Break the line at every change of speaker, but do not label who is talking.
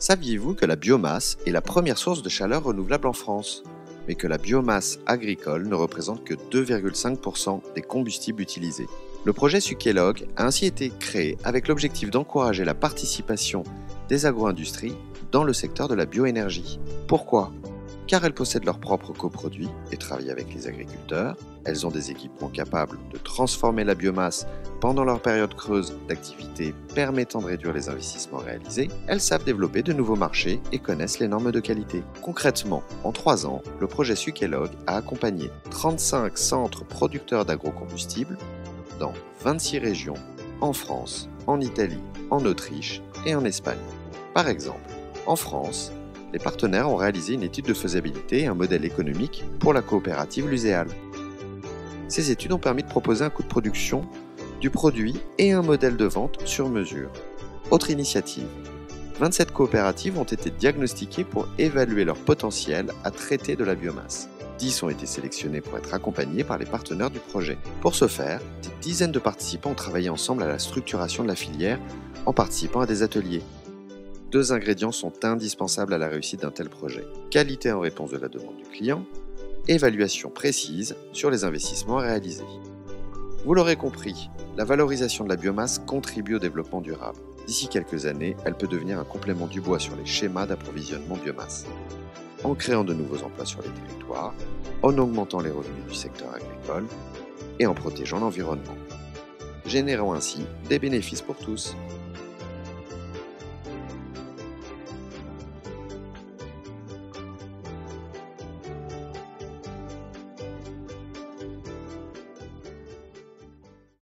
Saviez-vous que la biomasse est la première source de chaleur renouvelable en France, mais que la biomasse agricole ne représente que 2,5% des combustibles utilisés? Le projet Sukelog a ainsi été créé avec l'objectif d'encourager la participation des agro-industries dans le secteur de la bioénergie. Pourquoi? Car elles possèdent leurs propres coproduits et travaillent avec les agriculteurs. Elles ont des équipements capables de transformer la biomasse pendant leur période creuse d'activité permettant de réduire les investissements réalisés. Elles savent développer de nouveaux marchés et connaissent les normes de qualité. Concrètement, en 3 ans, le projet Sukelog a accompagné 35 centres producteurs d'agrocombustibles dans 26 régions, en France, en Italie, en Autriche et en Espagne. Par exemple, en France, les partenaires ont réalisé une étude de faisabilité et un modèle économique pour la coopérative Luséal. Ces études ont permis de proposer un coût de production du produit et un modèle de vente sur mesure. Autre initiative, 27 coopératives ont été diagnostiquées pour évaluer leur potentiel à traiter de la biomasse. 10 ont été sélectionnées pour être accompagnées par les partenaires du projet. Pour ce faire, des dizaines de participants ont travaillé ensemble à la structuration de la filière en participant à des ateliers. 2 ingrédients sont indispensables à la réussite d'un tel projet. Qualité en réponse de la demande du client, évaluation précise sur les investissements réalisés. Vous l'aurez compris, la valorisation de la biomasse contribue au développement durable. D'ici quelques années, elle peut devenir un complément du bois sur les schémas d'approvisionnement biomasse, en créant de nouveaux emplois sur les territoires, en augmentant les revenus du secteur agricole et en protégeant l'environnement, générant ainsi des bénéfices pour tous.